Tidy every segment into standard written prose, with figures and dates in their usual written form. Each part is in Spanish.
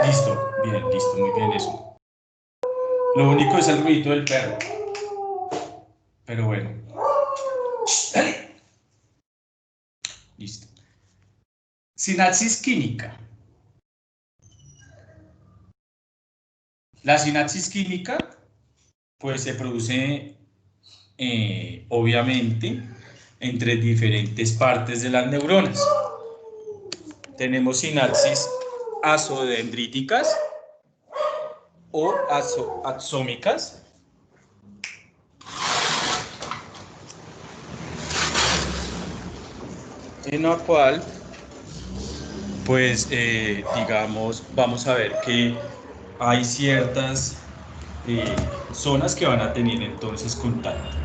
Listo, bien, listo, muy bien eso. Lo único es el ruido del perro. Pero bueno. Listo. Sinapsis química. La sinapsis química, pues se produce, obviamente, entre diferentes partes de las neuronas. Tenemos sinapsis azodendríticas o axómicas, en la cual, pues, digamos, vamos a ver que hay ciertas zonas que van a tener entonces contacto.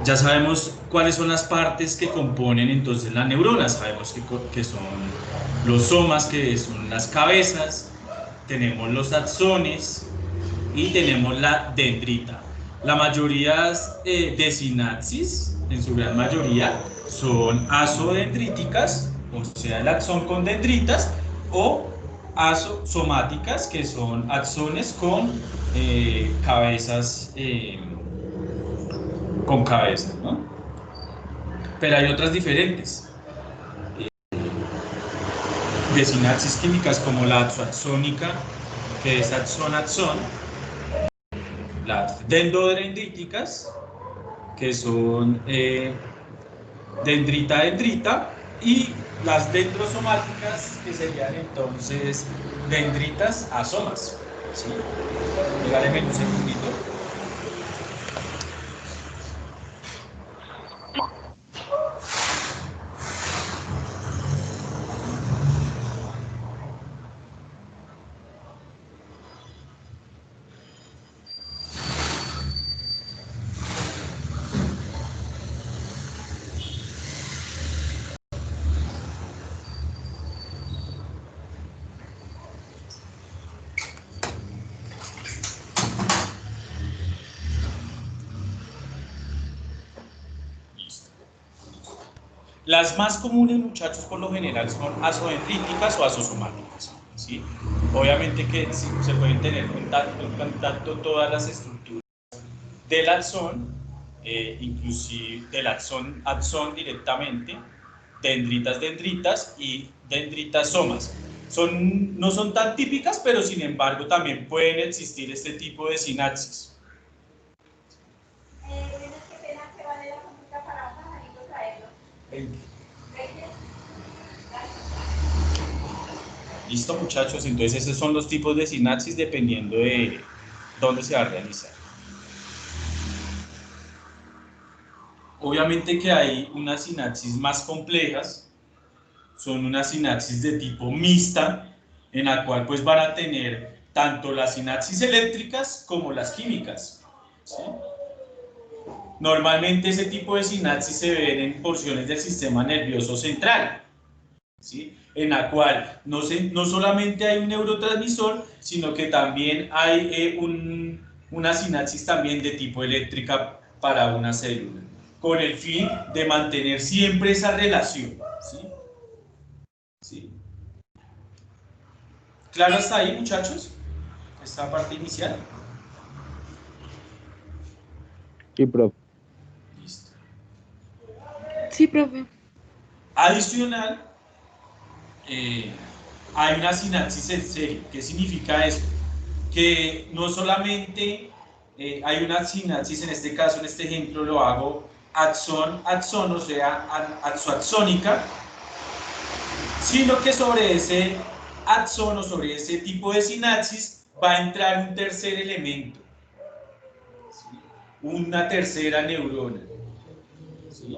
Ya sabemos cuáles son las partes que componen entonces la neurona. Sabemos que son los somas, que son las cabezas, tenemos los axones y tenemos la dendrita. La mayoría de sinapsis, en su gran mayoría, son azodendríticas, o sea, el axón con dendritas, o azosomáticas, que son axones con cabezas, ¿no? Pero hay otras diferentes de sinapsis químicas, como la axoaxónica, que es axón-axón, las dendrodendríticas, que son dendrita-dendrita, y las dendrosomáticas, que serían entonces dendritas asomas. ¿Sí? Regáleme un segundito. Listo. Las más comunes, muchachos, por lo general son azodendríticas o azosomáticas. ¿Sí? Obviamente que sí, se pueden tener en contacto todas las estructuras del axón, inclusive del axón directamente, dendritas y dendritas somas. No son tan típicas, pero sin embargo también pueden existir este tipo de sinapsis. ¿Qué pena que vale la música para un pajarito traerlo? 20. Listo, muchachos, entonces esos son los tipos de sinapsis dependiendo de dónde se va a realizar. Obviamente que hay unas sinapsis más complejas, son unas sinapsis de tipo mixta, en la cual pues van a tener tanto las sinapsis eléctricas como las químicas. ¿Sí? Normalmente ese tipo de sinapsis se ven en porciones del sistema nervioso central, ¿sí? En la cual no solamente hay un neurotransmisor, sino que también hay una sinapsis también de tipo eléctrica para una célula, con el fin de mantener siempre esa relación. ¿Sí? ¿Sí? ¿Claro hasta ahí, muchachos? Esta parte inicial. Sí, profe. Listo. Sí, profe. Adicional, hay una sinapsis en serie. ¿Qué significa eso? Que no solamente hay una sinapsis, en este caso, en este ejemplo lo hago axón, o sea, axoaxónica, sino que sobre ese axón o sobre ese tipo de sinapsis va a entrar un tercer elemento, ¿sí? Una tercera neurona. ¿Sí?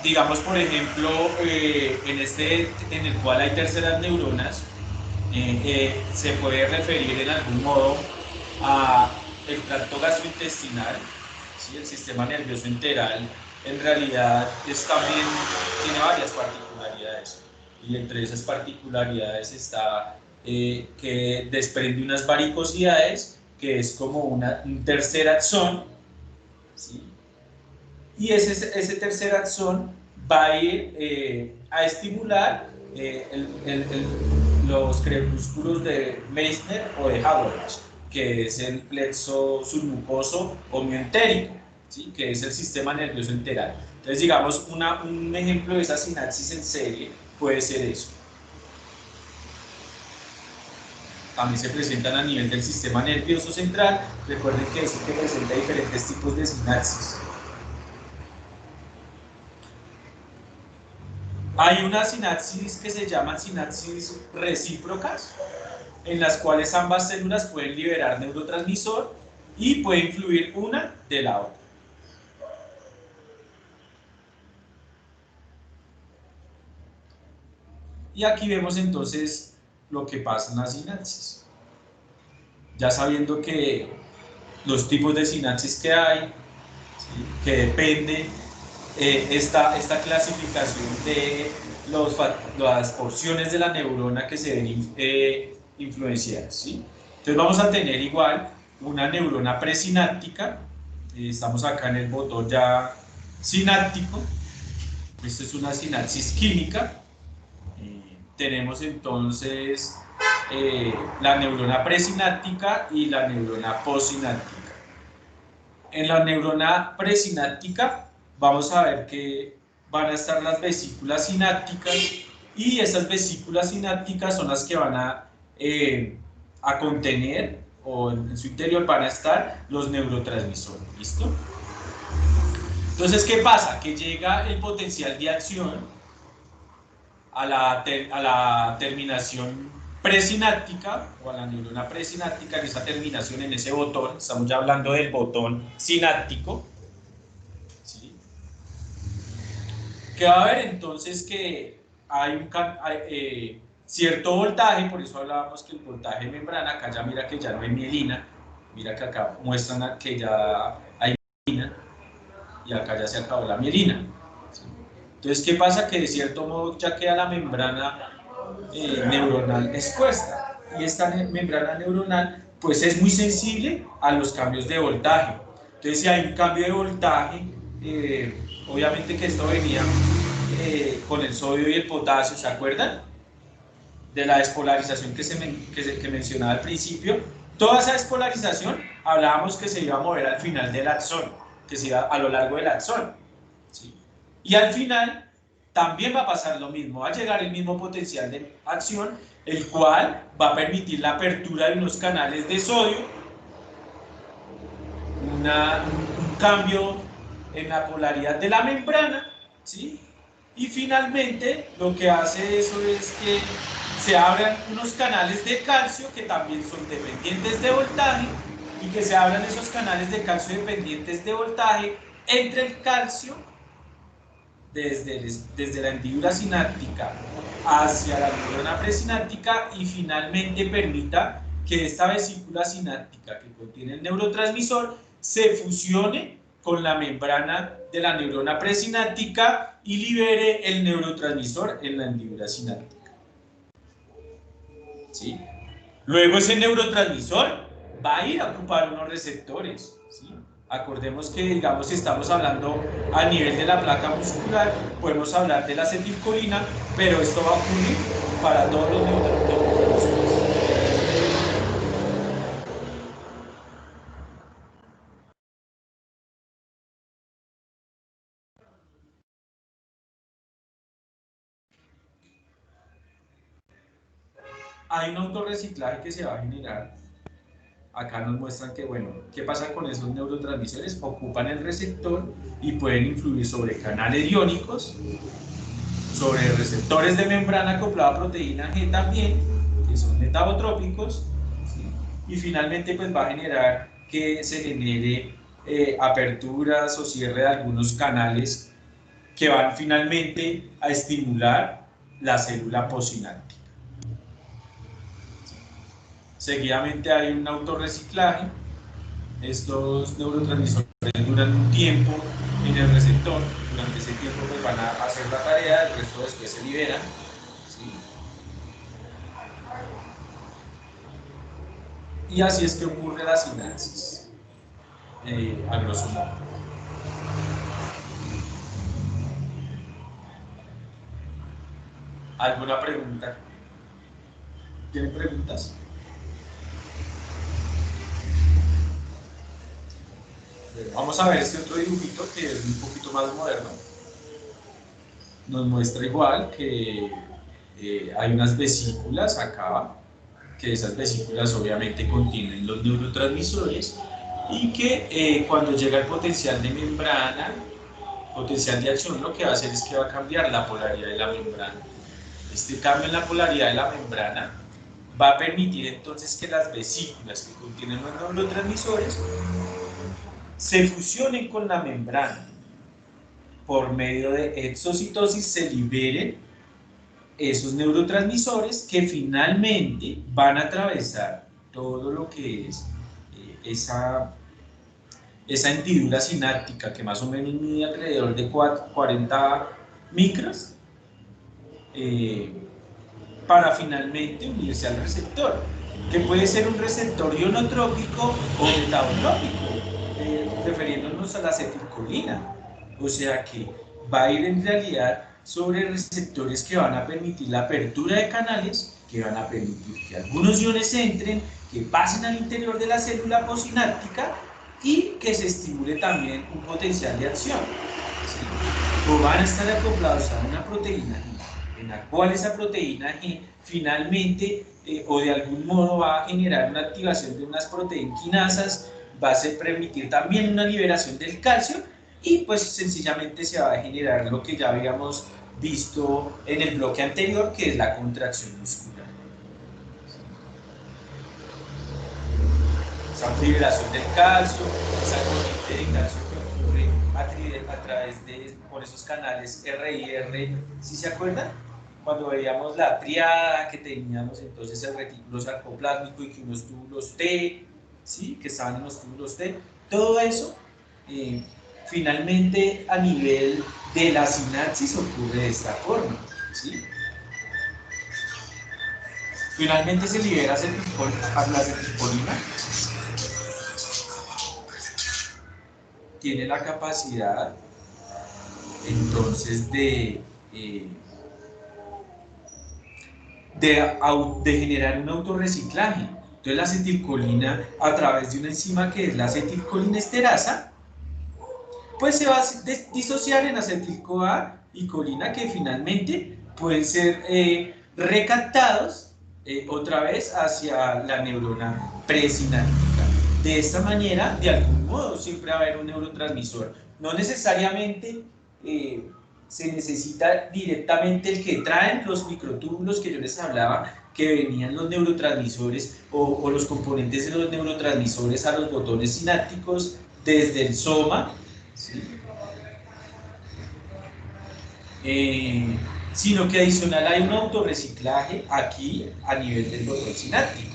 Digamos, por ejemplo, en el cual hay terceras neuronas, se puede referir en algún modo a el tracto gastrointestinal, ¿sí? El sistema nervioso enteral en realidad tiene varias particularidades, y entre esas particularidades está que desprende unas varicosidades, que es como un tercer axón, ¿sí? Y ese tercer axón va a ir a estimular los crepúsculos de Meissner o de Habermas, que es el plexo submucoso o mioentérico, ¿sí? Que es el sistema nervioso enteral. Entonces, digamos, un ejemplo de esa sinapsis en serie puede ser eso. También se presentan a nivel del sistema nervioso central. Recuerden que es el que presenta diferentes tipos de sinapsis. Hay unas sinapsis que se llaman sinapsis recíprocas, en las cuales ambas células pueden liberar neurotransmisor y pueden influir una de la otra. Y aquí vemos entonces lo que pasa en la sinapsis. Ya sabiendo que los tipos de sinapsis que hay, ¿sí? Que depende esta clasificación de las porciones de la neurona que se ven influenciadas, ¿sí? Entonces vamos a tener igual una neurona presináptica, estamos acá en el botón ya sináptico, esta es una sinapsis química, tenemos entonces la neurona presináptica y la neurona postsináptica. En la neurona presináptica vamos a ver que van a estar las vesículas sinápticas y esas vesículas sinápticas son las que van a contener o en su interior van a estar los neurotransmisores, ¿listo? Entonces, ¿qué pasa? Que llega el potencial de acción a la terminación presináptica o a la neurona presináptica, en esa terminación, en ese botón, estamos ya hablando del botón sináptico, ¿sí? Que va a haber entonces que hay cierto voltaje, por eso hablábamos que el voltaje de membrana, acá ya mira que ya no hay mielina, mira que acá muestran que ya hay mielina y acá ya se acabó la mielina, ¿sí? Entonces, ¿qué pasa? Que de cierto modo ya queda la membrana neuronal expuesta, y esta membrana neuronal pues es muy sensible a los cambios de voltaje. Entonces, si hay un cambio de voltaje, obviamente que esto venía con el sodio y el potasio, ¿se acuerdan? De la despolarización que mencionaba al principio. Toda esa despolarización hablábamos que se iba a mover al final del axón, que se iba a lo largo del axón, ¿sí? Y al final también va a pasar lo mismo, va a llegar el mismo potencial de acción, el cual va a permitir la apertura de unos canales de sodio, un cambio en la polaridad de la membrana, ¿sí? Y finalmente lo que hace eso es que se abran unos canales de calcio que también son dependientes de voltaje, y que se abran esos canales de calcio dependientes de voltaje entre el calcio desde la hendidura sináptica hacia la neurona presináptica, y finalmente permita que esta vesícula sináptica que contiene el neurotransmisor se fusione con la membrana de la neurona presináptica y libere el neurotransmisor en la hendidura sináptica, ¿sí? Luego ese neurotransmisor va a ir a ocupar unos receptores, ¿sí? Acordemos que, digamos, si estamos hablando a nivel de la placa muscular, podemos hablar de la acetilcolina, pero esto va a ocurrir para todos los neurotransmisores. Hay un autorreciclaje que se va a generar. Acá nos muestran que, bueno, ¿qué pasa con esos neurotransmisores? Ocupan el receptor y pueden influir sobre canales iónicos, sobre receptores de membrana acoplada a proteína G también, que son metabotrópicos, ¿sí? Y finalmente pues va a generar que se genere aperturas o cierre de algunos canales que van finalmente a estimular la célula postsináptica. Seguidamente hay un autorreciclaje. Estos neurotransmisores duran un tiempo en el receptor, durante ese tiempo pues van a hacer la tarea, el resto después se liberan, ¿sí? Y así es que ocurre la sinapsis, a grosso modo. ¿Alguna pregunta? ¿Tienen preguntas? Vamos a ver este otro dibujito que es un poquito más moderno. Nos muestra igual que hay unas vesículas acá, que esas vesículas obviamente contienen los neurotransmisores y que cuando llega el potencial de membrana, potencial de acción, lo que va a hacer es que va a cambiar la polaridad de la membrana. Este cambio en la polaridad de la membrana va a permitir entonces que las vesículas que contienen los neurotransmisores se fusionen con la membrana. Por medio de exocitosis se liberen esos neurotransmisores que finalmente van a atravesar todo lo que es esa hendidura sináptica que más o menos mide alrededor de 40 micros para finalmente unirse al receptor, que puede ser un receptor ionotrópico o metabotrópico, refiriéndonos a la acetilcolina. O sea que va a ir en realidad sobre receptores que van a permitir la apertura de canales, que van a permitir que algunos iones entren, que pasen al interior de la célula posináptica y que se estimule también un potencial de acción. ¿Sí? O van a estar acoplados a una proteína en la cual esa proteína finalmente o de algún modo va a generar una activación de unas proteinquinasas, va a permitir también una liberación del calcio y pues sencillamente se va a generar lo que ya habíamos visto en el bloque anterior, que es la contracción muscular. Esa liberación del calcio, esa corriente de calcio que ocurre a través de por esos canales RIR, ¿sí se acuerdan? Cuando veíamos la triada que teníamos entonces el retículo sarcoplásmico y que unos túbulos T, ¿sí? Que estaban en los túbulos T, todo eso finalmente a nivel de la sinapsis ocurre de esta forma, ¿sí? Finalmente se libera la acetilcolina, tiene la capacidad entonces de generar un autorreciclaje. Entonces la acetilcolina, a través de una enzima que es la acetilcolinesterasa, pues se va a disociar en acetil-CoA y colina, que finalmente pueden ser recaptados otra vez hacia la neurona presináptica. De esta manera, de algún modo, siempre va a haber un neurotransmisor. No necesariamente se necesita directamente el que traen los microtúbulos que yo les hablaba, que venían los neurotransmisores o los componentes de los neurotransmisores a los botones sinápticos desde el soma, ¿sí? Sino que adicional hay un autorreciclaje aquí a nivel del botón sináptico.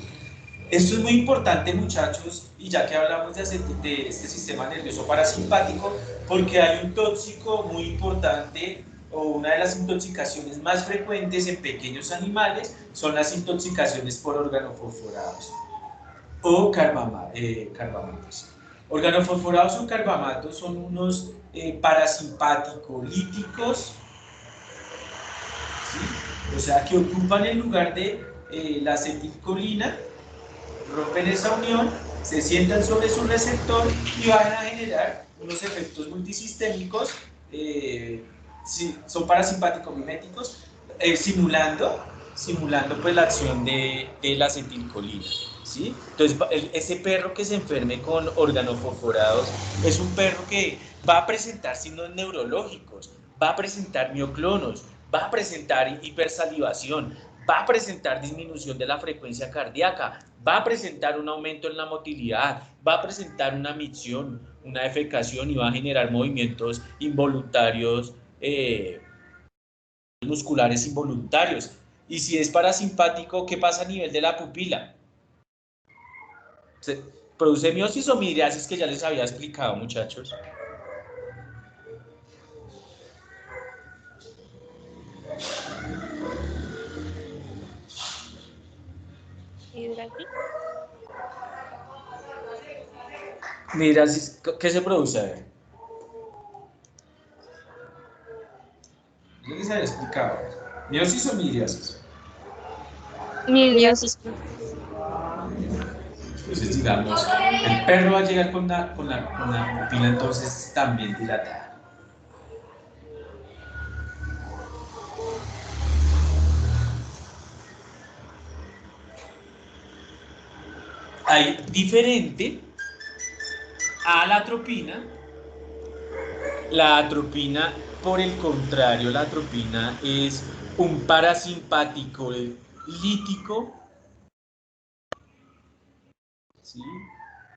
Esto es muy importante, muchachos, y ya que hablamos de este sistema nervioso parasimpático, porque hay un tóxico muy importante, o una de las intoxicaciones más frecuentes en pequeños animales son las intoxicaciones por organofosforados o carbamatos. Organofosforados o carbamatos son unos parasimpático-líticos, ¿sí? O sea, que ocupan el lugar de la acetilcolina, rompen esa unión, se sientan sobre su receptor y van a generar unos efectos multisistémicos, son parasimpático-miméticos, simulando pues la acción de la acetilcolina, ¿sí? Entonces ese perro que se enferme con organofosforados es un perro que va a presentar signos neurológicos, va a presentar mioclonos, va a presentar hipersalivación, va a presentar disminución de la frecuencia cardíaca, va a presentar un aumento en la motilidad, va a presentar una micción, una defecación y va a generar movimientos involuntarios, musculares involuntarios. Y si es parasimpático, ¿qué pasa a nivel de la pupila? ¿Se produce miosis o midriasis, que ya les había explicado, muchachos? Midriasis, ¿qué se produce? A ver. Yo les había explicado. ¿Meiosis o midriasis? Midriasis, profe. Entonces, digamos, el perro va a llegar con la pupila entonces también dilatada. Hay diferente a la atropina. La atropina, por el contrario, la atropina es un parasimpático lítico, ¿sí?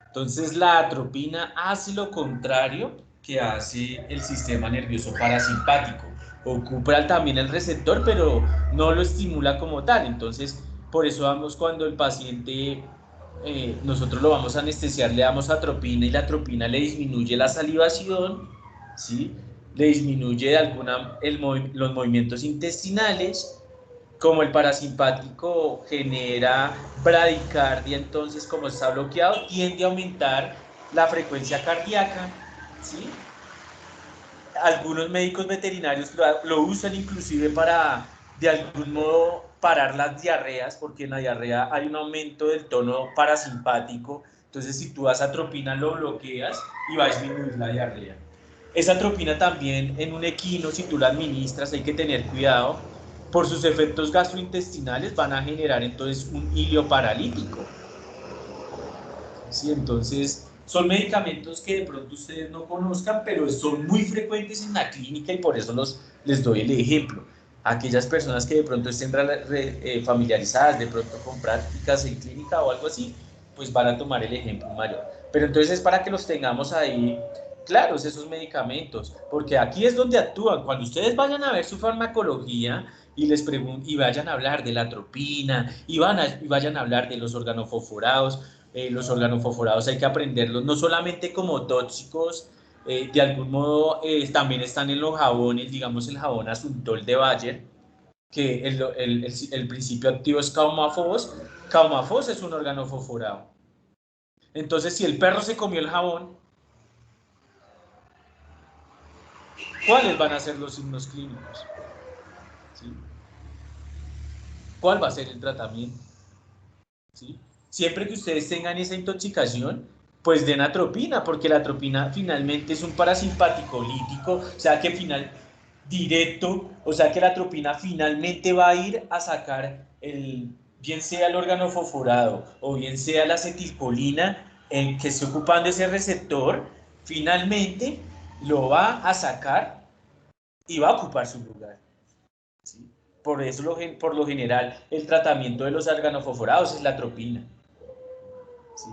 Entonces la atropina hace lo contrario que hace el sistema nervioso parasimpático. Ocupa también el receptor, pero no lo estimula como tal. Entonces, por eso vamos cuando el paciente, nosotros lo vamos a anestesiar, le damos atropina y la atropina le disminuye la salivación, ¿sí? Le disminuye los movimientos intestinales. Como el parasimpático genera bradicardia, entonces como está bloqueado, tiende a aumentar la frecuencia cardíaca, ¿sí? Algunos médicos veterinarios lo usan inclusive para, de algún modo, parar las diarreas, porque en la diarrea hay un aumento del tono parasimpático, entonces si tú das atropina lo bloqueas y va a disminuir la diarrea. Esa atropina también en un equino, si tú la administras, hay que tener cuidado, por sus efectos gastrointestinales van a generar entonces un hilio paralítico. ¿Sí? Entonces, son medicamentos que de pronto ustedes no conozcan, pero son muy frecuentes en la clínica y por eso les doy el ejemplo. Aquellas personas que de pronto estén familiarizadas de pronto con prácticas en clínica o algo así, pues van a tomar el ejemplo mayor. Pero entonces es para que los tengamos ahí claros esos medicamentos, porque aquí es donde actúan. Cuando ustedes vayan a ver su farmacología y les y vayan a hablar de la atropina y vayan a hablar de los organofosforados, los organofosforados hay que aprenderlos no solamente como tóxicos, de algún modo también están en los jabones, digamos el jabón Asuntol de Bayer, que el principio activo es caumafos. Caumafos es un organofosforado. Entonces, si el perro se comió el jabón, ¿cuáles van a ser los signos clínicos? ¿Sí? ¿Cuál va a ser el tratamiento? ¿Sí? Siempre que ustedes tengan esa intoxicación, pues den atropina, porque la atropina finalmente es un parasimpático lítico, o sea que directo, o sea que la atropina finalmente va a ir a sacar bien sea el órgano fosforado o bien sea la acetilcolina que se ocupan de ese receptor, finalmente lo va a sacar y va a ocupar su lugar. ¿Sí? Por eso, por lo general, el tratamiento de los organofosforados es la atropina. ¿Sí?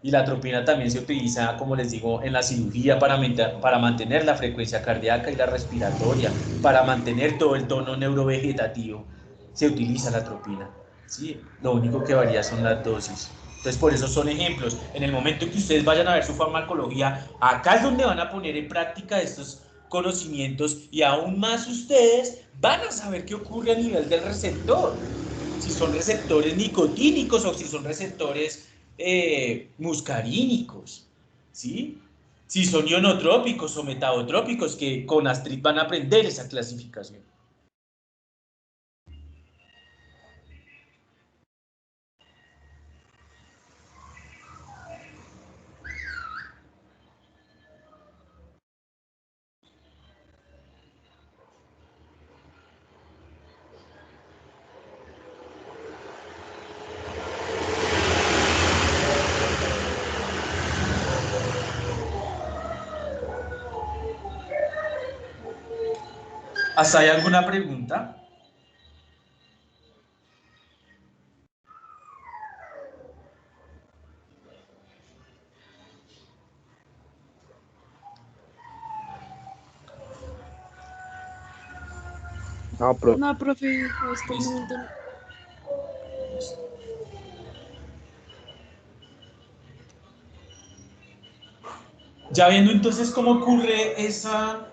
Y la atropina también se utiliza, como les digo, en la cirugía para mantener la frecuencia cardíaca y la respiratoria, para mantener todo el tono neurovegetativo. Se utiliza la atropina. ¿Sí? Lo único que varía son las dosis. Entonces, por eso son ejemplos. En el momento en que ustedes vayan a ver su farmacología, acá es donde van a poner en práctica estos conocimientos y aún más ustedes van a saber qué ocurre a nivel del receptor. Si son receptores nicotínicos o si son receptores muscarínicos, ¿sí? Si son ionotrópicos o metabotrópicos, que con Astrid van a aprender esa clasificación. ¿Hasta hay alguna pregunta? No, profe. No, profe, hasta el Listo. momento no. Ya viendo entonces cómo ocurre esa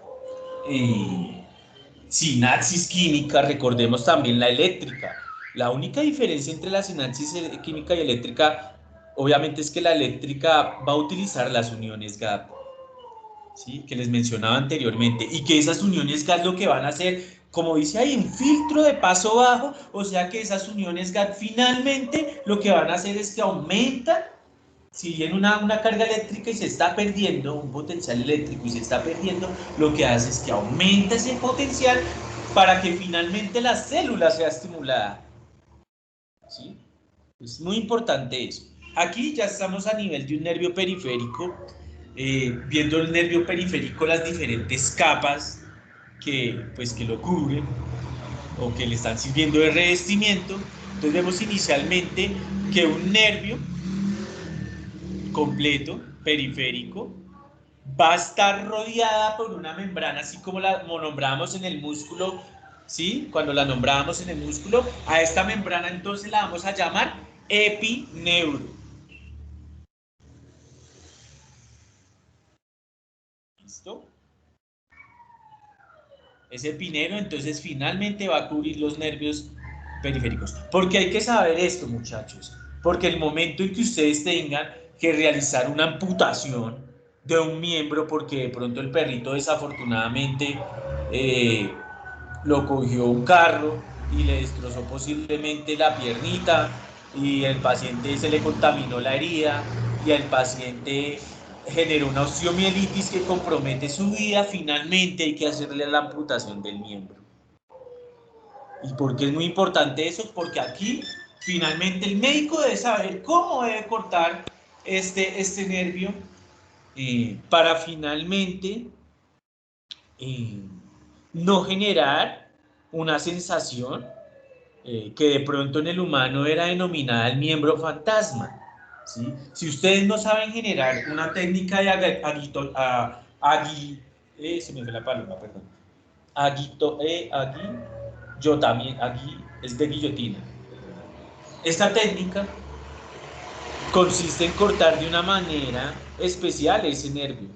sinapsis química, recordemos también la eléctrica. La única diferencia entre la sinapsis química y eléctrica, obviamente, es que la eléctrica va a utilizar las uniones GAP, ¿sí? Que les mencionaba anteriormente, y que esas uniones GAP lo que van a hacer como dice ahí, un filtro de paso bajo, o sea que esas uniones GAT finalmente lo que van a hacer es que aumentan, si bien una carga eléctrica y se está perdiendo, un potencial eléctrico y se está perdiendo, lo que hace es que aumenta ese potencial para que finalmente la célula sea estimulada. ¿Sí? Es muy importante eso. Aquí ya estamos a nivel de un nervio periférico, viendo el nervio periférico, las diferentes capas que lo cubren o que le están sirviendo de revestimiento. Entonces vemos inicialmente que un nervio completo, periférico, va a estar rodeada por una membrana, así como la nombrábamos en el músculo, ¿sí? Cuando la nombrábamos en el músculo, a esta membrana entonces la vamos a llamar epineuro. ¿Listo? Ese epinero entonces finalmente va a cubrir los nervios periféricos. Porque hay que saber esto, muchachos, porque el momento en que ustedes tengan que realizar una amputación de un miembro, porque de pronto el perrito desafortunadamente lo cogió un carro y le destrozó posiblemente la piernita y el paciente se le contaminó la herida y el paciente generó una osteomielitis que compromete su vida, finalmente hay que hacerle la amputación del miembro. ¿Y por qué es muy importante eso? Porque aquí finalmente el médico debe saber cómo debe cortar este nervio para finalmente no generar una sensación que de pronto en el humano era denominada el miembro fantasma. ¿Sí? Si ustedes no saben generar una técnica de se me fue la palabra, perdón. Yo también, es de guillotina. Esta técnica consiste en cortar de una manera especial ese nervio,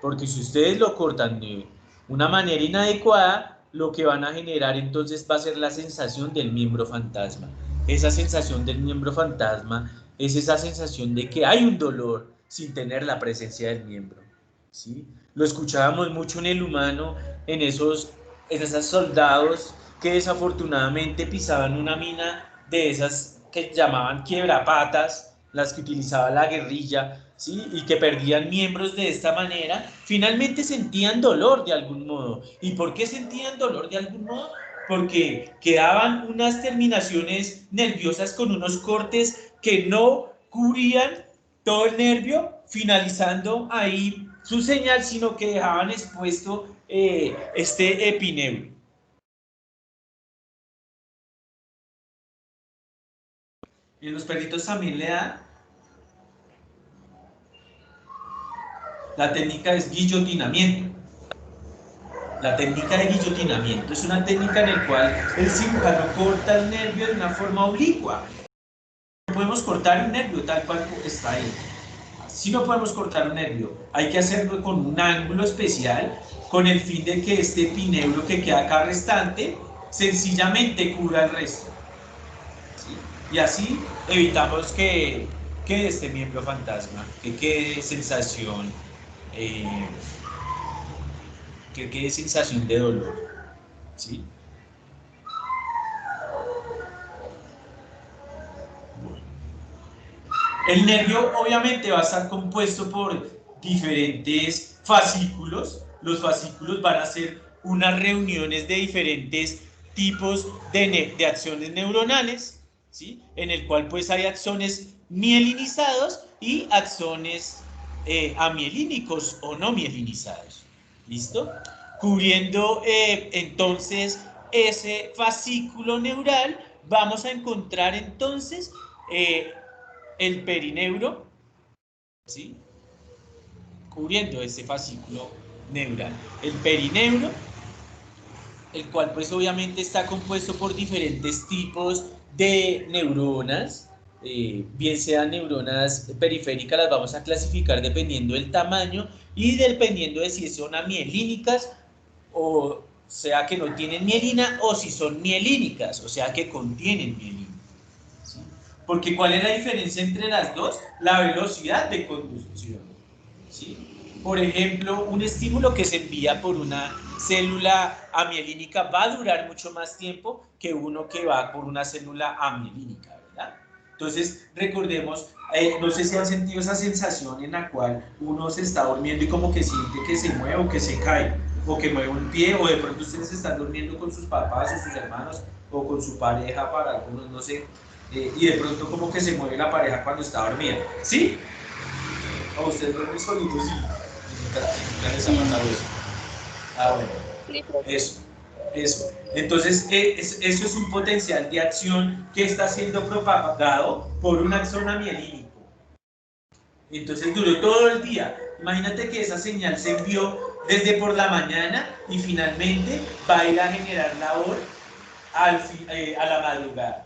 porque si ustedes lo cortan de una manera inadecuada, lo que van a generar entonces va a ser la sensación del miembro fantasma. Esa sensación del miembro fantasma es esa sensación de que hay un dolor sin tener la presencia del miembro, ¿sí? Lo escuchábamos mucho en el humano, en esos soldados que desafortunadamente pisaban una mina de esas que llamaban quiebrapatas, las que utilizaba la guerrilla, ¿sí? Y que perdían miembros de esta manera, finalmente sentían dolor de algún modo. ¿Y por qué sentían dolor de algún modo? Porque quedaban unas terminaciones nerviosas con unos cortes que no cubrían todo el nervio, finalizando ahí su señal, sino que dejaban expuesto este epineuro. Y en los perritos también le dan. La técnica es guillotinamiento. La técnica de guillotinamiento es una técnica en la cual el cirujano corta el nervio de una forma oblicua. No podemos cortar un nervio tal cual está ahí. Si no podemos cortar un nervio, hay que hacerlo con un ángulo especial, con el fin de que este epineuro que queda acá restante, sencillamente cubra el resto. ¿Sí? Y así evitamos que quede este miembro fantasma, que quede sensación, que quede sensación de dolor. ¿Sí? El nervio obviamente va a estar compuesto por diferentes fascículos. Los fascículos van a ser unas reuniones de diferentes tipos de acciones neuronales, ¿sí? En el cual pues hay axones mielinizados y axones amielínicos o no mielinizados. ¿Listo? Cubriendo entonces ese fascículo neural, vamos a encontrar entonces el perineuro, ¿sí? Cubriendo este fascículo neural. El perineuro, el cual pues obviamente está compuesto por diferentes tipos de neuronas, bien sean neuronas periféricas, las vamos a clasificar dependiendo del tamaño y dependiendo de si son amielínicas o sea que no tienen mielina, o si son mielínicas, o sea que contienen mielina. ¿Sí? Porque ¿cuál es la diferencia entre las dos? La velocidad de conducción. ¿Sí? Por ejemplo, un estímulo que se envía por una célula amielínica va a durar mucho más tiempo que uno que va por una célula amielínica, ¿verdad? Entonces, recordemos, no sé si han sentido esa sensación en la cual uno se está durmiendo y como que siente que se mueve o que se cae, o que mueve un pie, o de pronto ustedes están durmiendo con sus papás o sus hermanos, o con su pareja para algunos, no sé, y de pronto como que se mueve la pareja cuando está dormida, ¿sí? ¿O ustedes duermen solitos y nunca les ha pasado eso? Ah, bueno, Sí, profe. eso. Entonces, eso es un potencial de acción que está siendo propagado por un axón amielínico. Entonces duró todo el día. Imagínate que esa señal se envió desde por la mañana y finalmente va a ir a generar labor a la madrugada.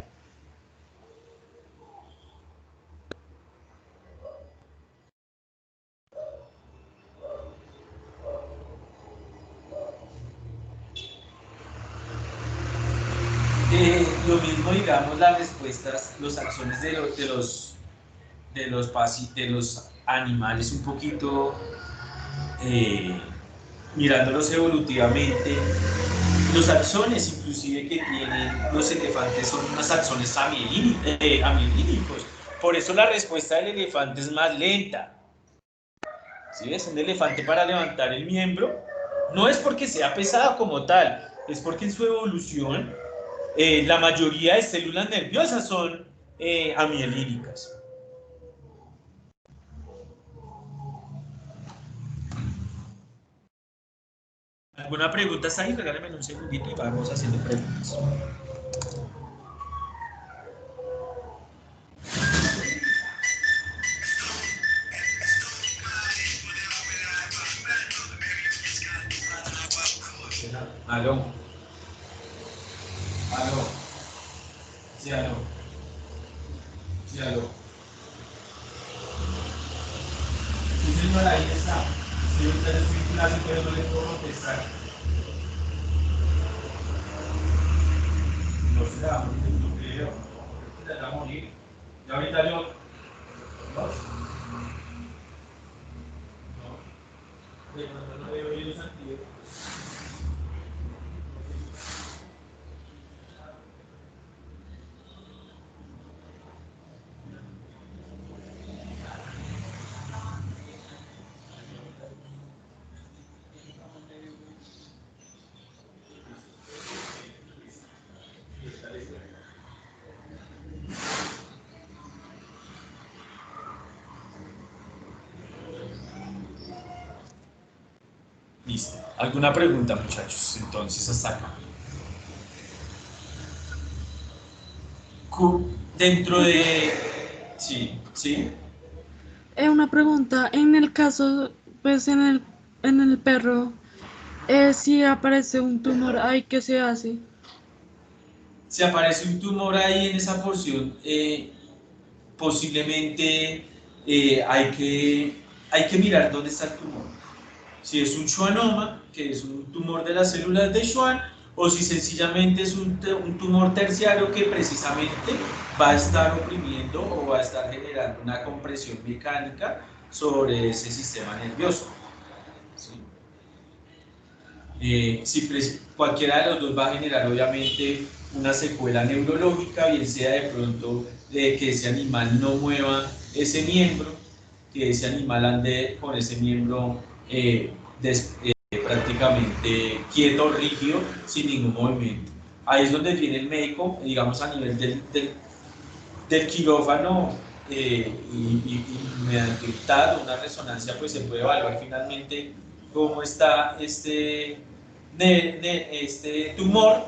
Lo mismo, digamos, las respuestas, los acciones de los animales un poquito mirándolos evolutivamente. Los axones inclusive que tienen los elefantes son unos axones amielínicos. Por eso la respuesta del elefante es más lenta. ¿Sí ves? Un elefante para levantar el miembro no es porque sea pesado como tal, es porque en su evolución la mayoría de células nerviosas son amielínicas. ¿Alguna pregunta está ahí? Regálenme un segundito y vamos haciendo preguntas. Aló. Aló. Sí, aló. Sí, aló. Sí, señora, ahí está. Si ahorita le estoy en clase, pero no le puedo contestar. No se la va a morir, no creo. Se la va a morir. Y ahorita yo. ¿Dos? No. De pronto no veo bien los antibióticos. Listo. ¿Alguna pregunta, muchachos? Entonces, hasta acá. Dentro de... Sí, sí. Una pregunta, en el caso, pues en el perro, si aparece un tumor, ¿ay qué se hace? Si aparece un tumor ahí en esa porción, posiblemente hay que mirar dónde está el tumor. Si es un schwannoma, que es un tumor de las células de Schwann, o si sencillamente es un tumor terciario que precisamente va a estar oprimiendo o va a estar generando una compresión mecánica sobre ese sistema nervioso. ¿Sí? Si cualquiera de los dos va a generar obviamente una secuela neurológica, bien sea de pronto que ese animal no mueva ese miembro, que ese animal ande con ese miembro prácticamente quieto, rígido, sin ningún movimiento. Ahí es donde viene el médico, digamos a nivel del quirófano, y mediante un TAC, una resonancia, pues se puede evaluar finalmente cómo está este tumor,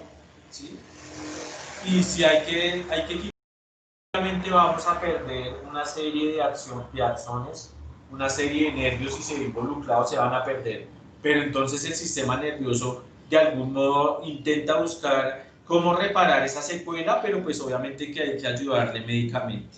¿sí? Y si hay que obviamente vamos a perder una serie de axones, una serie de nervios, si se ve involucrado se van a perder, pero entonces el sistema nervioso de algún modo intenta buscar cómo reparar esa secuela, pero pues obviamente que hay que ayudarle médicamente.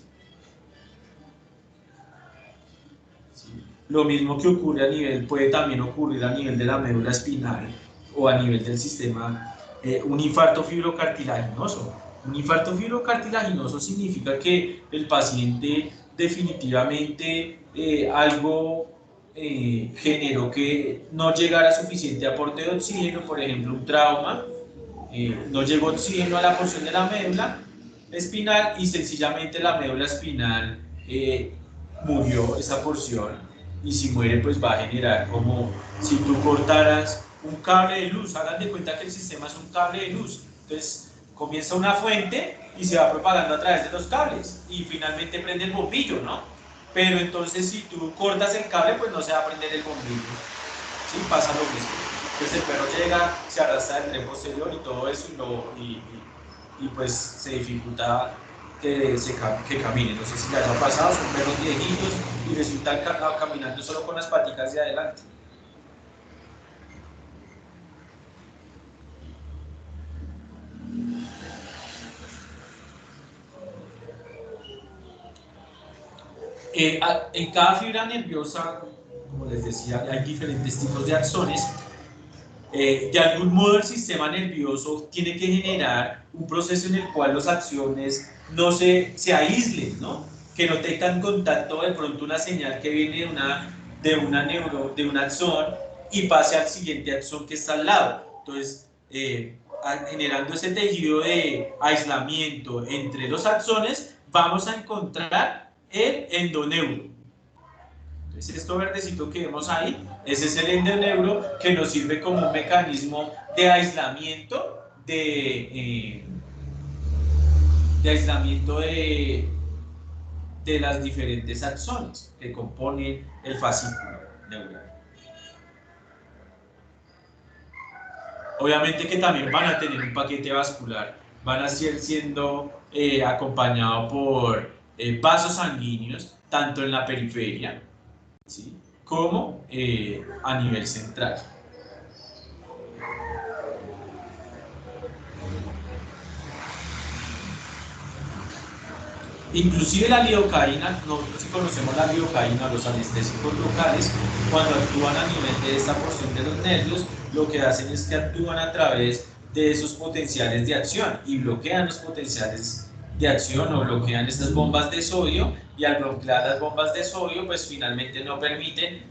¿Sí? Lo mismo que ocurre a nivel, puede también ocurrir a nivel de la médula espinal o a nivel del sistema, un infarto fibrocartilaginoso. Un infarto fibrocartilaginoso significa que el paciente definitivamente algo generó que no llegara suficiente aporte de oxígeno, por ejemplo, un trauma, no llegó oxígeno a la porción de la médula espinal y sencillamente la médula espinal murió esa porción, y si muere pues va a generar como si tú cortaras un cable de luz. Hagan de cuenta que el sistema es un cable de luz, entonces comienza una fuente y se va propagando a través de los cables y finalmente prende el bombillo, ¿no? Pero entonces si tú cortas el cable pues no se va a prender el bombillo, ¿sí? Pasa lo mismo. Entonces el perro llega, se arrastra del tren posterior y todo eso y pues se dificulta que camine. No sé si les ha pasado, son perros viejitos y resultan caminando solo con las paticas de adelante. En cada fibra nerviosa, como les decía, hay diferentes tipos de axones. De algún modo el sistema nervioso tiene que generar un proceso en el cual los axones no se aíslen, ¿no? Que no tengan contacto de pronto una señal que viene de un axón y pase al siguiente axón que está al lado. Entonces, generando ese tejido de aislamiento entre los axones, vamos a encontrar el endoneuro. Entonces, esto verdecito que vemos ahí, ese es el endoneuro que nos sirve como un mecanismo de aislamiento de las diferentes axones que componen el fascículo neural. Obviamente que también van a tener un paquete vascular, van a ser siendo acompañados por vasos sanguíneos, tanto en la periferia, ¿sí?, como a nivel central. Inclusive la lidocaína, nosotros sí conocemos la lidocaína, los anestésicos locales, cuando actúan a nivel de esta porción de los nervios, lo que hacen es que actúan a través de esos potenciales de acción y bloquean los potenciales de acción o bloquean estas bombas de sodio, y al bloquear las bombas de sodio pues finalmente no permiten,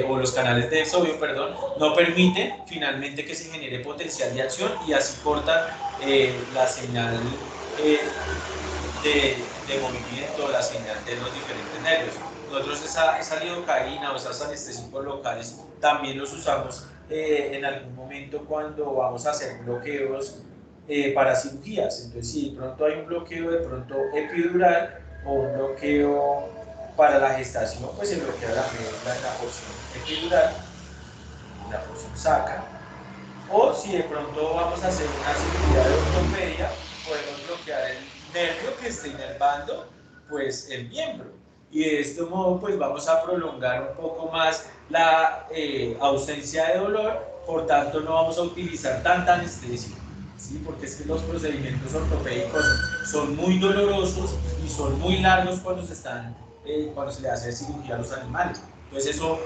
o los canales de sodio, perdón, no permiten finalmente que se genere potencial de acción y así cortan la señal de movimiento, la señal de los diferentes nervios. Nosotros esa lidocaína o esos anestésicos locales también los usamos en algún momento cuando vamos a hacer bloqueos para cirugías. Entonces, si de pronto hay un bloqueo de pronto epidural o un bloqueo para la gestación, pues se bloquea la médula en la porción epidural, la porción sacra. O si de pronto vamos a hacer una cirugía de ortopedia, podemos bloquear el nervio que esté inervando pues el miembro, y de este modo pues vamos a prolongar un poco más la ausencia de dolor, por tanto no vamos a utilizar tanta anestesia, ¿sí? Porque es que los procedimientos ortopédicos son muy dolorosos y son muy largos cuando se le hace cirugía a los animales. Entonces eso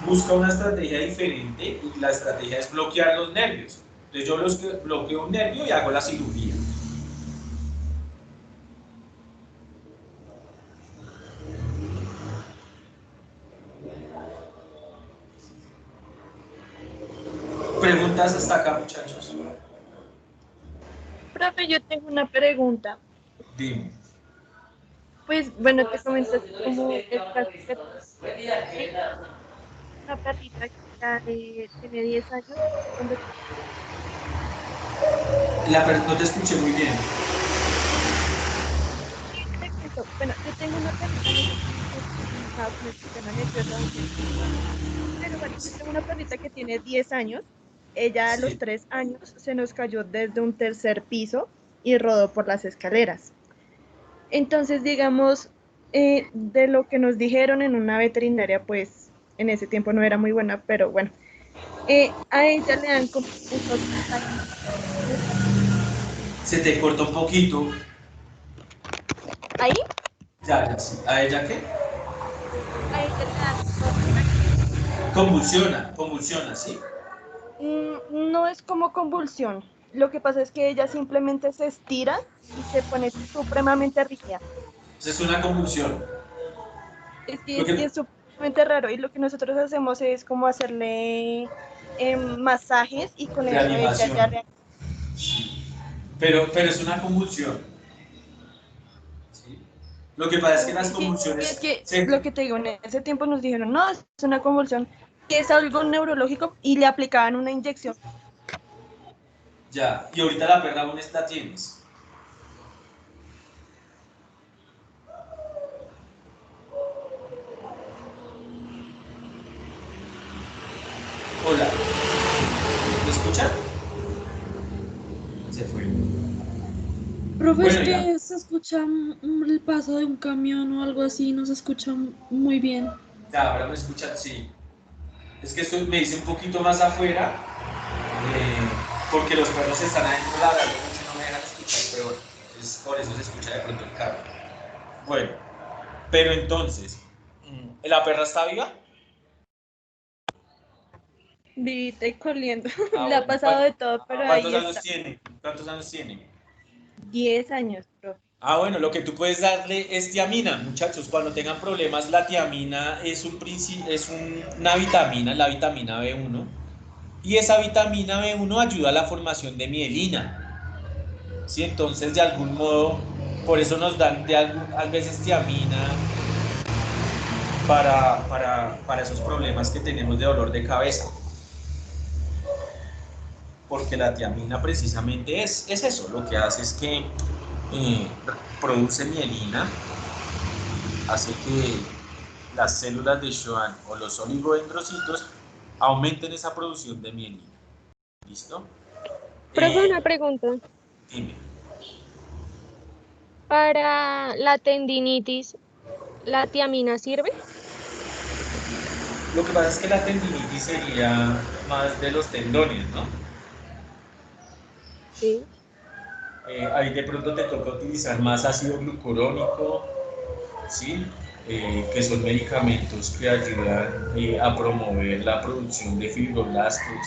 busca una estrategia diferente, y la estrategia es bloquear los nervios. Entonces yo bloqueo un nervio y hago la cirugía. Preguntas hasta acá, muchachos. Profe, yo tengo una pregunta. Dime. Pues bueno, te comentaste como el caso que una perrita que ya tiene 10 años. No te escuché muy bien. Bueno, yo tengo una perrita con el sistema nervioso, pero bueno, yo tengo una perrita que tiene 10 años. Ella a los 3 años se nos cayó desde un tercer piso y rodó por las escaleras. Entonces, digamos, de lo que nos dijeron en una veterinaria, pues en ese tiempo no era muy buena, pero bueno, a ella le dan como... Se te cortó un poquito. ¿Ahí? Ya, sí. ¿A ella qué? A ella le dan... Convulsiona, ¿sí? No es como convulsión. Lo que pasa es que ella simplemente se estira y se pone supremamente rígida. Es una convulsión. Es que es supremamente raro y lo que nosotros hacemos es como hacerle masajes y con eso ella ya Reanimación. reacciona. Pero es una convulsión. ¿Sí? Lo que pasa es que las Es convulsiones que se... lo que te digo, en ese tiempo nos dijeron, no, es una convulsión, que es algo neurológico y le aplicaban una inyección. Ya, y ahorita la perra aún la tienes. Hola, ¿me escuchan? Se fue. Profe, es Bueno, ya. que se escucha el paso de un camión o algo así, no se escucha muy bien. Ya, ahora me escuchan, sí. Es que esto me hice un poquito más afuera, porque los perros están adentro ladrando mucho y no me dejan escuchar, pero bueno, es por eso se escucha de pronto el carro. Bueno, pero entonces, ¿la perra está viva? Vivita y corriendo. Ah, Le ha bueno. pasado de todo, pero ¿Cuántos ahí años está. tiene? ¿Cuántos años tiene? 10 años, profe. Ah, bueno, lo que tú puedes darle es tiamina, muchachos. Cuando tengan problemas, la tiamina es una vitamina, la vitamina B1. Y esa vitamina B1 ayuda a la formación de mielina. ¿Sí? Entonces, de algún modo, por eso nos dan a veces tiamina para esos problemas que tenemos de dolor de cabeza. Porque la tiamina precisamente es eso, lo que hace es que produce mielina, hace que las células de Schwann o los oligodendrocitos aumenten esa producción de mielina. ¿Listo? Profe, una pregunta. Dime. Para la tendinitis, ¿la tiamina sirve? Lo que pasa es que la tendinitis sería más de los tendones, ¿no? Sí. Ahí de pronto te toca utilizar más ácido glucurónico, ¿sí? Que son medicamentos que ayudan a promover la producción de fibroblastos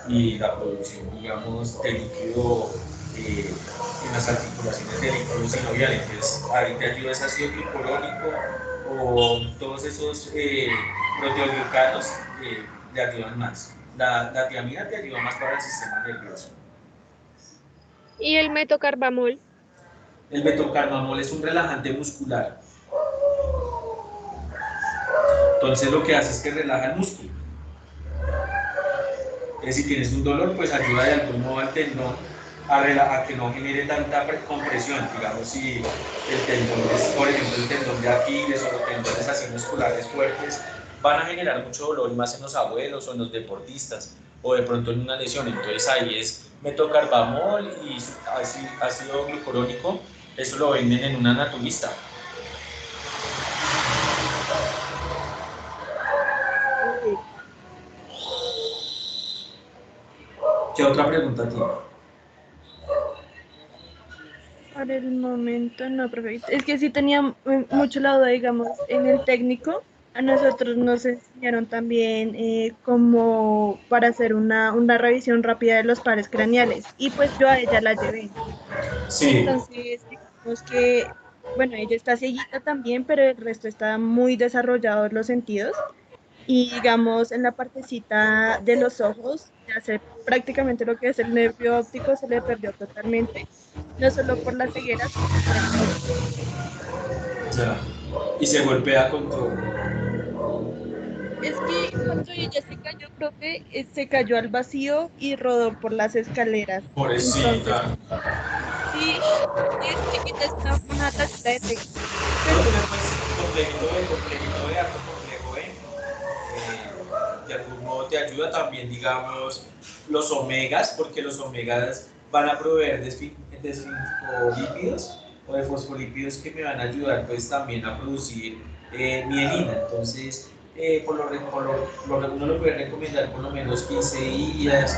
y la producción, digamos, de líquido en las articulaciones de líquido sinovial. Entonces, ahí te ayuda ese ácido glucurónico o todos esos proteoglucanos le ayudan más. La tiamina te ayuda más para el sistema nervioso. ¿Y el metocarbamol? El betocarmamol es un relajante muscular. Entonces lo que hace es que relaja el músculo. Si tienes un dolor, pues ayuda de algún modo al tendón a que no genere tanta compresión. Digamos, si el tendón es, por ejemplo, el tendón de Aquiles o los tendones así musculares fuertes, van a generar mucho dolor más en los abuelos o en los deportistas o de pronto en una lesión. Entonces ahí es metocarbamol y ácido glucurónico. Eso lo venden en una naturista. ¿Qué otra pregunta tiene? Por el momento no, profe. Es que sí tenía mucho la duda, digamos, en el técnico. A nosotros nos enseñaron también como para hacer una revisión rápida de los pares craneales. Y pues yo a ella la llevé. Sí. Entonces, digamos que, bueno, ella está cieguita también, pero el resto está muy desarrollados los sentidos. Y digamos, en la partecita de los ojos, ya sé prácticamente lo que es el nervio óptico, se le perdió totalmente, no solo por la ceguera, sino por el golpe. Ya. Y se golpea con todo. Es que cuando ella se cayó, profe, se cayó al vacío y rodó por las escaleras. Entonces, Pobrecita. sí, es chiquita, es una tacita de té. No, Pero pero pues complejito de harto complejo, ¿eh? De algún modo te ayuda también, digamos, los omegas, porque los omegas van a proveer de fosfolípidos o de fosfolípidos que me van a ayudar pues también a producir mielina. Entonces, uno lo puede recomendar por lo menos 15 días,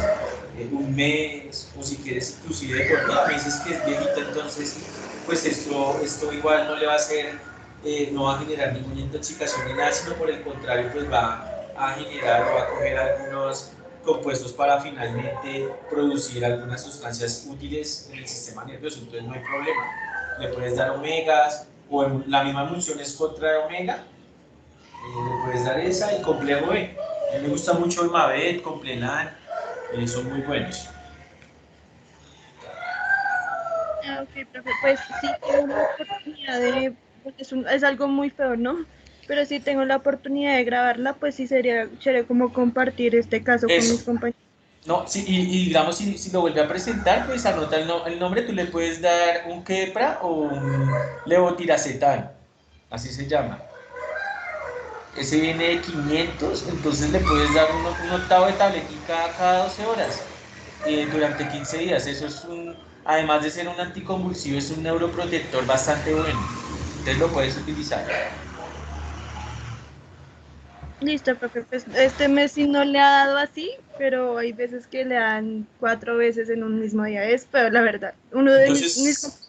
un mes, o si quieres inclusive por vida. Me dices que es viejita, entonces pues esto igual no le va a hacer, no va a generar ninguna intoxicación ni nada, sino por el contrario, pues va a generar o a coger algunos compuestos para finalmente producir algunas sustancias útiles en el sistema nervioso. Entonces no hay problema. Le puedes dar omegas o la misma emulsión es contra omega. Le puedes dar esa y complejo B. A mí me gusta mucho el Mavet, Complelan, son muy buenos. Ah, ok, profe, pues sí tengo la oportunidad de, pues, es algo muy feo, ¿no? Pero si tengo la oportunidad de grabarla, pues sí sería chévere como compartir este caso con mis Eso. compañeros. No, sí, y digamos, si lo vuelve a presentar, pues anota el nombre, tú le puedes dar un quepra o un levotirazepam, así se llama. Ese viene de 500, entonces le puedes dar un octavo de tabletica cada 12 horas durante 15 días. Eso es además de ser un anticonvulsivo, es un neuroprotector bastante bueno. Entonces lo puedes utilizar. Listo, profe, pues este mes sí no le ha dado así, pero hay veces que le dan 4 veces en un mismo día. Es pero la verdad. Entonces,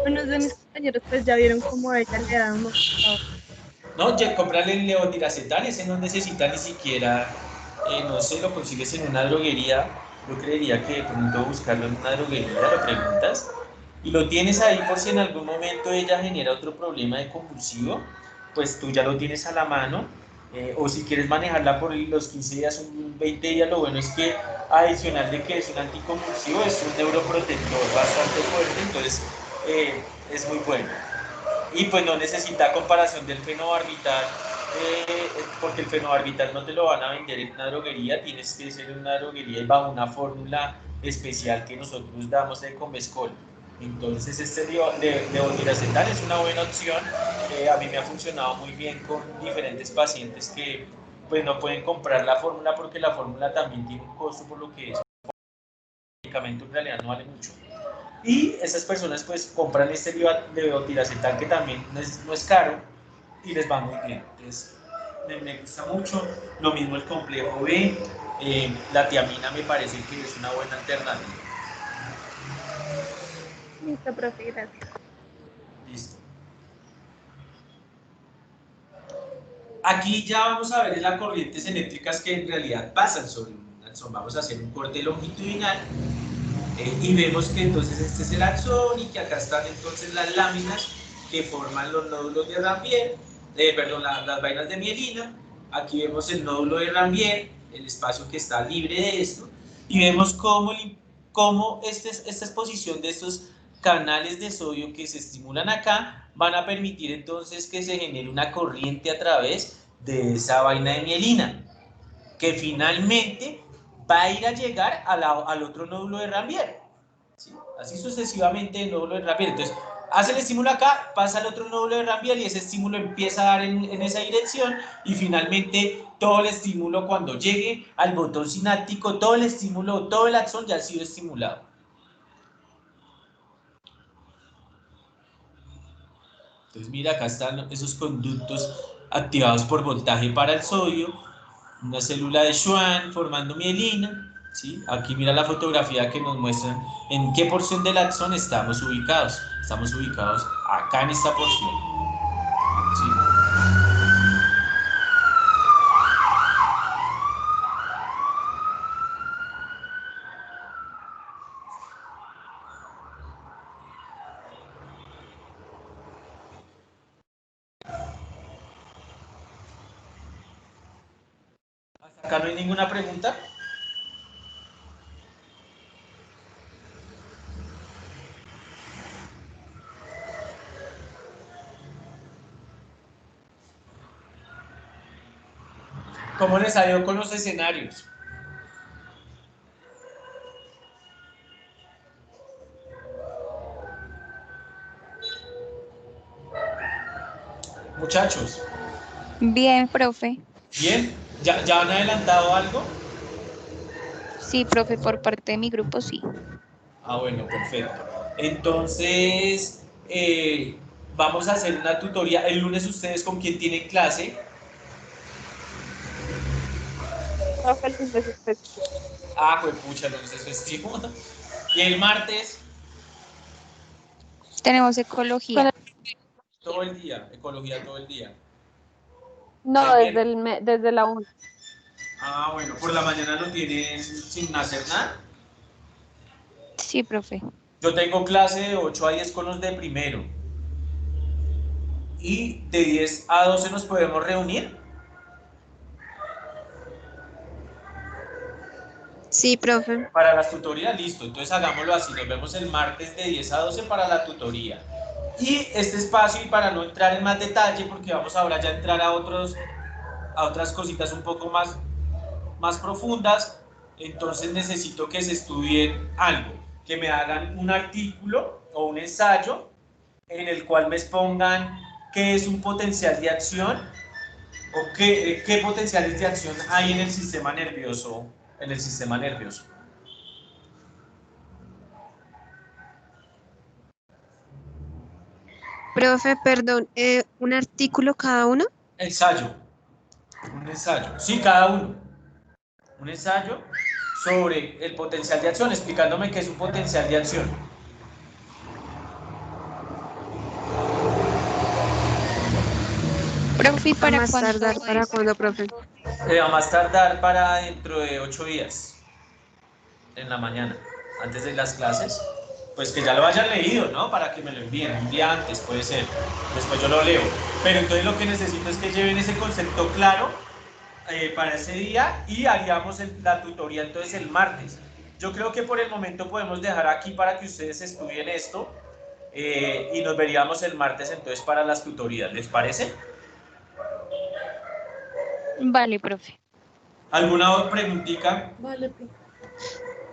Unos de mis compañeros pues ya vieron cómo a ella le da un montón. no, comprarle el levotirazepam, ese no necesita ni siquiera, no sé, lo consigues en una droguería. Yo creería que de pronto buscarlo en una droguería, lo preguntas, y lo tienes ahí por si en algún momento ella genera otro problema de convulsivo, pues tú ya lo tienes a la mano, o si quieres manejarla por los 15 días, 20 días, lo bueno es que adicional de que es un anticonvulsivo, es un neuroprotector bastante fuerte, entonces es muy bueno. Y pues no necesita comparación del fenobarbital, porque el fenobarbital no te lo van a vender en una droguería, tienes que ser en una droguería y bajo una fórmula especial que nosotros damos de Comescol. Entonces este levotirazepam es una buena opción, a mí me ha funcionado muy bien con diferentes pacientes que pues no pueden comprar la fórmula porque la fórmula también tiene un costo, por lo que es un medicamento en realidad no vale mucho. Y esas personas pues compran este levotirazepam que también no es caro y les va muy bien. Entonces me gusta mucho. Lo mismo el complejo B. La tiamina me parece que es una buena alternativa. Listo, profe, gracias. Listo. Aquí ya vamos a ver las corrientes eléctricas que en realidad pasan sobre un axón. Vamos a hacer un corte longitudinal y vemos que entonces este es el axón y que acá están entonces las láminas que forman los nódulos de Rambier, perdón, las vainas de mielina. Aquí vemos el nódulo de Rambier, el espacio que está libre de esto, y vemos cómo esta exposición de estos canales de sodio que se estimulan acá van a permitir entonces que se genere una corriente a través de esa vaina de mielina, que finalmente va a ir a llegar al otro nódulo de Rambier. ¿Sí? Así sucesivamente el nódulo de Rambier. Entonces, hace el estímulo acá, pasa al otro nódulo de Rambier y ese estímulo empieza a dar en esa dirección y finalmente todo el estímulo cuando llegue al botón sináptico, todo el estímulo, todo el axón ya ha sido estimulado. Entonces, mira, acá están esos conductos activados por voltaje para el sodio, una célula de Schwann formando mielina, ¿sí? Aquí mira la fotografía que nos muestran en qué porción del axón estamos ubicados. Estamos ubicados acá en esta porción, ¿sí? ¿Hasta acá no hay ninguna pregunta? ¿Cómo les ha ido con los escenarios? Muchachos, Bien, profe. ¿bien? ¿Ya han adelantado algo? Sí, profe, por parte de mi grupo, sí. Ah, bueno, perfecto. Entonces, vamos a hacer una tutoría. El lunes ustedes con quién tienen clase. Profe, el lunes es festivo. Ah, pues pucha, el lunes es festivo. Y el martes, Tenemos ecología. todo el día, ecología todo el día. No, El desde, miércoles. desde la 1. Ah, bueno, por la mañana lo tienen sin hacer nada. Sí, profe. Yo tengo clase de 8 a 10 con los de primero. Y de 10 a 12 nos podemos reunir. Sí, profe. Para las tutorías, listo. Entonces hagámoslo así. Nos vemos el martes de 10 a 12 para la tutoría. Y este espacio, y para no entrar en más detalle, porque vamos ahora ya a entrar a otras cositas un poco más profundas, entonces necesito que se estudien algo, que me hagan un artículo o un ensayo en el cual me expongan qué es un potencial de acción o qué potenciales de acción hay en el sistema nervioso, Profe, perdón, ¿un artículo cada uno? Ensayo, un ensayo, sí, cada uno, un ensayo sobre el potencial de acción, explicándome qué es un potencial de acción. Profe, ¿y ¿A para más cuándo tardar para es? cuándo, profe? A más tardar para dentro de 8 días, en la mañana, antes de las clases, pues que ya lo hayan leído, ¿no? Para que me lo envíen, un día antes puede ser, después yo lo leo. Pero entonces lo que necesito es que lleven ese concepto claro para ese día y haríamos la tutoría entonces el martes. Yo creo que por el momento podemos dejar aquí para que ustedes estudien esto y nos veríamos el martes entonces para las tutorías, ¿les parece? Vale, profe. ¿Alguna otra preguntita? Vale, profe.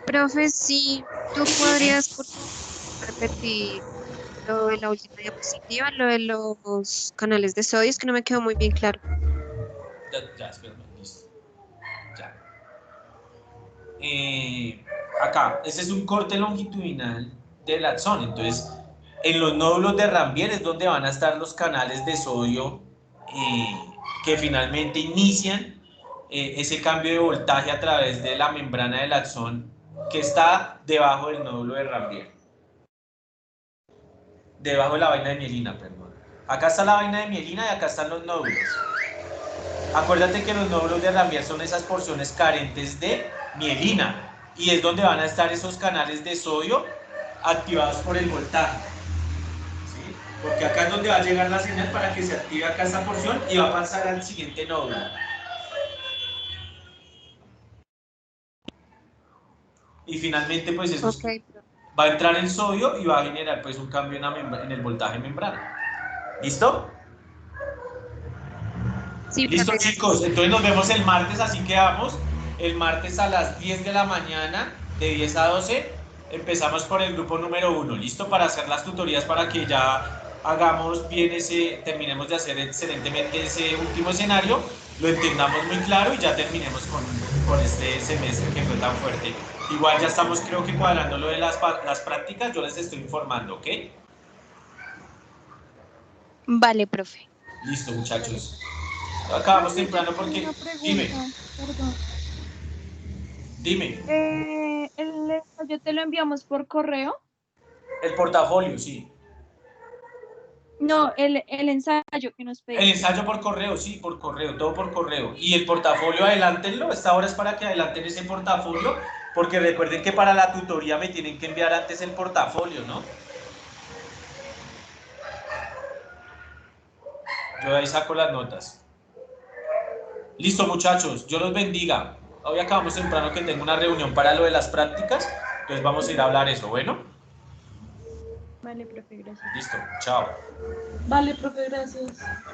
Profe, sí, ¿tú podrías por favor, repetir lo de la última diapositiva, lo de los canales de sodio? Es que no me quedó muy bien claro. Ya, espérame, listo. Ya. Acá, este es un corte longitudinal del axón, entonces en los nódulos de Rambier es donde van a estar los canales de sodio que finalmente inician ese cambio de voltaje a través de la membrana del axón que está debajo del nódulo de Rambier, debajo de la vaina de mielina, perdón. Acá está la vaina de mielina y acá están los nódulos. Acuérdate que los nódulos de Rambier son esas porciones carentes de mielina y es donde van a estar esos canales de sodio activados por el voltaje. ¿Sí? Porque acá es donde va a llegar la señal para que se active acá esta porción y va a pasar al siguiente nódulo. Y finalmente pues eso Ok, profe. va a entrar el sodio y va a generar pues un cambio en el voltaje membrana. ¿Listo? Sí, Listo, profe, chicos, gracias. entonces nos vemos el martes, así quedamos. El martes a las 10 de la mañana, de 10 a 12, empezamos por el grupo número 1. ¿Listo? Para hacer las tutorías para que ya hagamos bien terminemos de hacer excelentemente ese último escenario, lo entendamos muy claro y ya terminemos con este semestre que fue tan fuerte. Igual ya estamos, creo que cuadrando lo de las prácticas, yo les estoy informando, ¿ok? Vale, profe. Listo, muchachos. Acabamos Profe, yo temprano tengo porque... una pregunta, perdón. Dime. ¿El ensayo te lo enviamos por correo? El portafolio, sí. No, el ensayo que nos El pediste. ensayo por correo, sí, por correo, todo por correo. Y el portafolio, adelántenlo. Esta hora es para que adelanten ese portafolio, porque recuerden que para la tutoría me tienen que enviar antes el portafolio, ¿no? Yo de ahí saco las notas. Listo, muchachos, Dios los bendiga. Hoy acabamos temprano que tengo una reunión para lo de las prácticas, entonces vamos a ir a hablar eso, ¿bueno? Vale, profe, gracias. Listo, chao. Vale, profe, gracias.